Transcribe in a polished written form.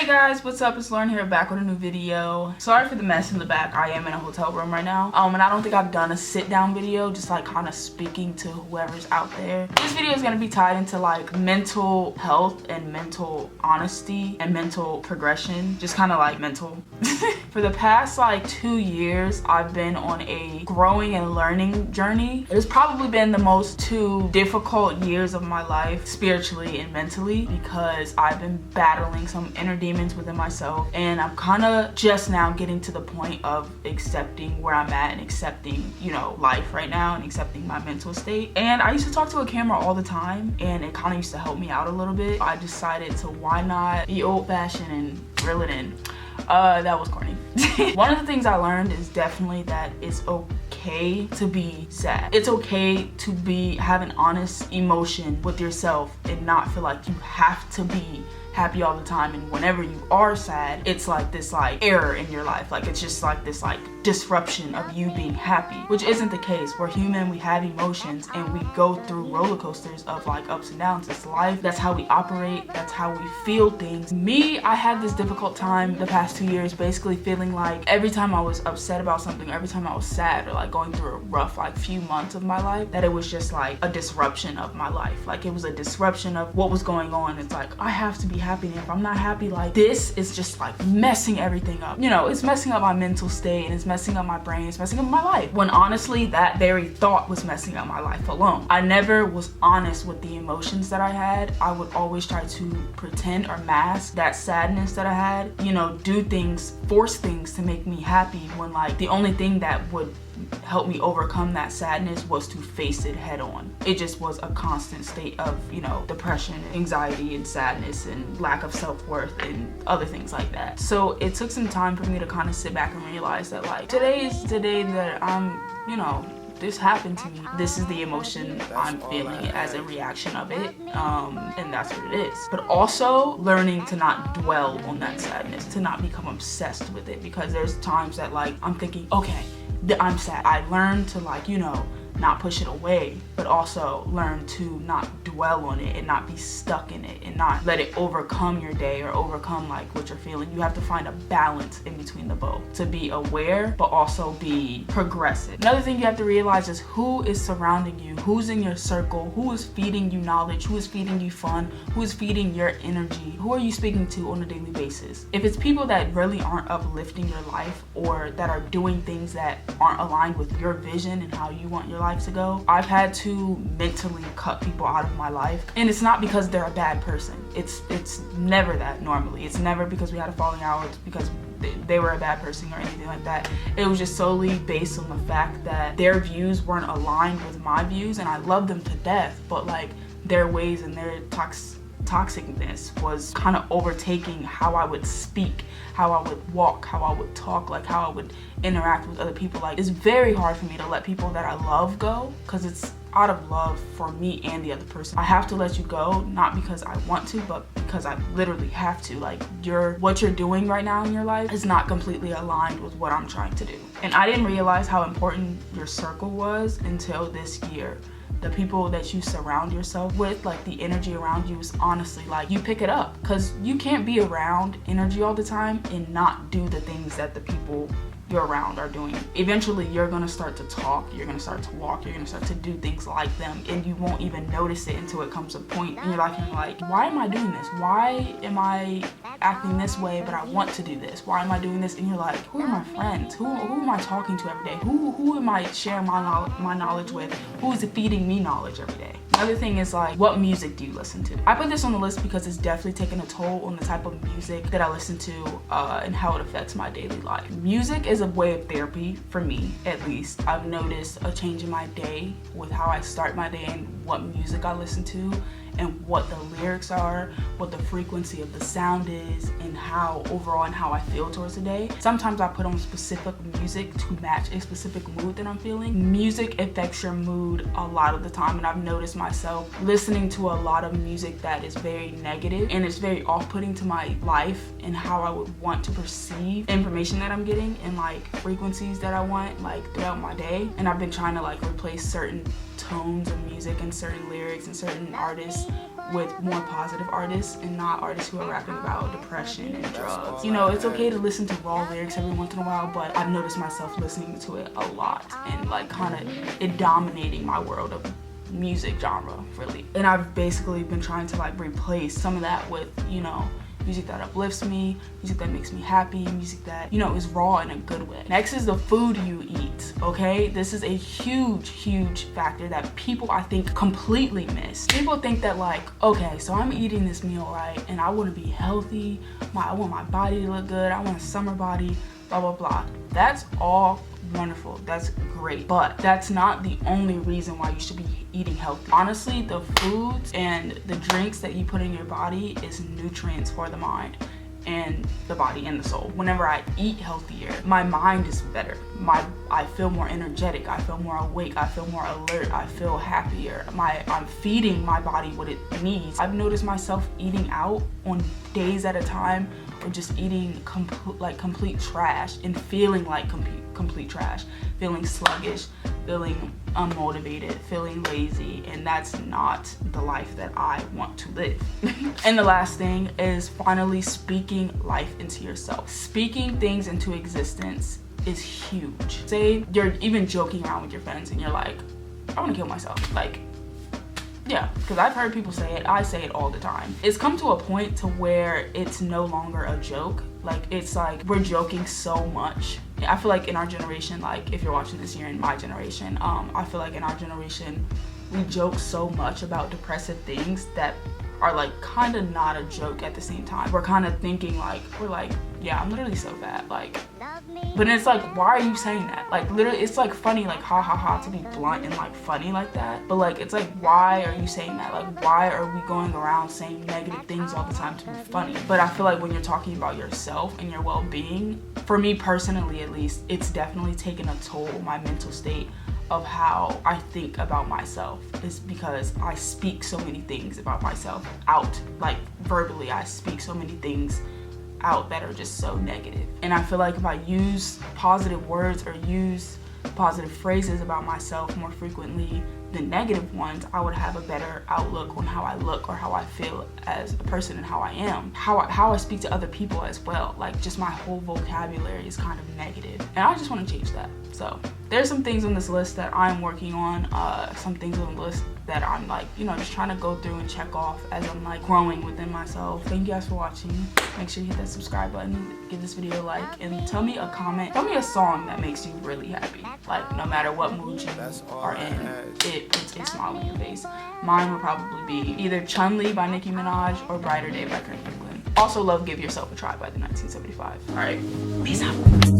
Hey guys, what's up? It's Lauren here, back with a new video. Sorry for the mess in the back. I am in a hotel room right now. And I don't think I've done a sit down video, just like kind of speaking to whoever's out there. This video is gonna be tied into like mental health and mental honesty and mental progression, just kind of like mental. For the past like 2 years, I've been on a growing and learning journey. It has probably been the most 2 difficult years of my life, spiritually and mentally, because I've been battling some inner demons within myself, and I'm kind of just now getting to the point of accepting where I'm at and accepting, you know, life right now and accepting my mental state. And I used to talk to a camera all the time, and it kind of used to help me out a little bit. I decided to why not be old-fashioned and reel it in. That was corny. One of the things I learned is definitely that it's okay to be sad. It's okay to have an honest emotion with yourself and not feel like you have to be happy all the time, and whenever you are sad, it's like this like error in your life, like it's just like this like disruption of you being happy, which isn't the case. We're human, we have emotions, and we go through roller coasters of like ups and downs. It's life, that's how we operate, that's how we feel things. Me, I had this difficult time the past 2 years basically feeling like every time I was upset about something, every time I was sad or like going through a rough like few months of my life, that it was just like a disruption of my life. Like it was a disruption of what was going on. It's like I have to be happy, and if I'm not happy, like this is just like messing everything up. You know, it's messing up my mental state, and it's messing up my brain, it's messing up my life. When honestly, that very thought was messing up my life alone. I never was honest with the emotions that I had. I would always try to pretend or mask that sadness that I had, you know, do things, force things to make me happy, when like the only thing that would help me overcome that sadness was to face it head on. It just was a constant state of, you know, depression, anxiety, and sadness, and lack of self-worth and other things like that. So it took some time for me to kind of sit back and realize that like today is the day that I'm, you know, this happened to me. This is the emotion I'm feeling as a reaction of it, and that's what it is. But also learning to not dwell on that sadness, to not become obsessed with it, because there's times that like I'm thinking, okay, I'm sad. I learned to like, you know, not push it away, but also learn to not dwell on it and not be stuck in it and not let it overcome your day or overcome like what you're feeling. You have to find a balance in between the both, to be aware but also be progressive. Another thing you have to realize is who is surrounding you, who's in your circle, who is feeding you knowledge, who is feeding you fun, who is feeding your energy, who are you speaking to on a daily basis. If it's people that really aren't uplifting your life, or that are doing things that aren't aligned with your vision and how you want your life to go, I've had to mentally cut people out of my life. And it's not because they're a bad person. It's never that normally. It's never because we had a falling out, it's because they were a bad person or anything like that. It was just solely based on the fact that their views weren't aligned with my views, and I love them to death, but like their ways and their toxicness was kind of overtaking how I would speak, how I would walk, how I would talk, like how I would interact with other people. Like it's very hard for me to let people that I love go, because it's out of love for me and the other person. I have to let you go, not because I want to, but because I literally have to. Like what you're doing right now in your life is not completely aligned with what I'm trying to do. And I didn't realize how important your circle was until this year. The people that you surround yourself with, like the energy around you, is honestly like you pick it up, because you can't be around energy all the time and not do the things that the people you're around are doing. Eventually you're gonna start to talk, you're gonna start to walk, you're gonna start to do things like them, and you won't even notice it until it comes a point in your life and you're like, why am I doing this? Why am I acting this way but I want to do this? Why am I doing this? And you're like, who are my friends? Who am I talking to every day? Who am I sharing my knowledge with? Who is feeding me knowledge every day? Another thing is like, what music do you listen to? I put this on the list because it's definitely taken a toll on the type of music that I listen to and how it affects my daily life. Music is a way of therapy for me, at least. I've noticed a change in my day with how I start my day and what music I listen to, and what the lyrics are, what the frequency of the sound is, and how overall and how I feel towards the day. Sometimes I put on specific music to match a specific mood that I'm feeling. Music affects your mood a lot of the time, and I've noticed myself listening to a lot of music that is very negative, and it's very off-putting to my life and how I would want to perceive information that I'm getting, and like frequencies that I want like throughout my day. And I've been trying to like replace certain tones of music and certain lyrics and certain artists with more positive artists and not artists who are rapping about depression and drugs. You know, it's okay to listen to raw lyrics every once in a while, but I've noticed myself listening to it a lot and like kind of it dominating my world of music genre, really. And I've basically been trying to like replace some of that with, you know, music that uplifts me, music that makes me happy, music that, you know, is raw in a good way. Next is the food you eat, okay? This is a huge factor that people, I think, completely miss. People think that like, okay, so I'm eating this meal, right? And I want to be healthy, I want my body to look good, I want a summer body, blah, blah, blah. That's all wonderful, that's great, but that's not the only reason why you should be eating healthy. Honestly, the foods and the drinks that you put in your body is nutrients for the mind and the body and the soul. Whenever I eat healthier, my mind is better. I feel more energetic, I feel more awake, I feel more alert, I feel happier. I'm feeding my body what it needs. I've noticed myself eating out on days at a time, or just eating complete trash and feeling like complete trash, feeling sluggish, feeling unmotivated, feeling lazy, and that's not the life that I want to live. And the last thing is finally speaking life into yourself. Speaking things into existence is huge. Say you're even joking around with your friends and you're like, I want to kill myself. Like, yeah, because I've heard people say it. I say it all the time. It's come to a point to where it's no longer a joke. Like, it's like we're joking so much. I feel like in our generation, like if you're watching this, you're in my generation. I feel like in our generation, we joke so much about depressive things that are like kind of not a joke at the same time. We're kind of thinking like, we're like, yeah, I'm literally so bad. Like, but it's like, why are you saying that? Like, literally, it's like funny, like ha ha ha, to be blunt and like funny like that. But like, it's like, why are you saying that? Like, why are we going around saying negative things all the time to be funny? But I feel like when you're talking about yourself and your well-being, for me personally at least, it's definitely taken a toll on my mental state of how I think about myself, is because I speak so many things about myself out, like verbally. I speak so many things out that are just so negative. And I feel like if I use positive words or use positive phrases about myself more frequently than negative ones, I would have a better outlook on how I look or how I feel as a person and how I am. How I speak to other people as well. Like, just my whole vocabulary is kind of negative. And I just want to change that. So there's some things on this list that I'm working on, some things on the list that I'm like, you know, just trying to go through and check off as I'm like growing within myself. Thank you guys for watching. Make sure you hit that subscribe button, give this video a like, and tell me a comment. Tell me a song that makes you really happy. Like, no matter what mood you are in, it's a smile on your face. Mine would probably be either Chun-Li by Nicki Minaj or Brighter Day by Kirk Franklin. Also love Give Yourself a Try by the 1975. All right, peace out.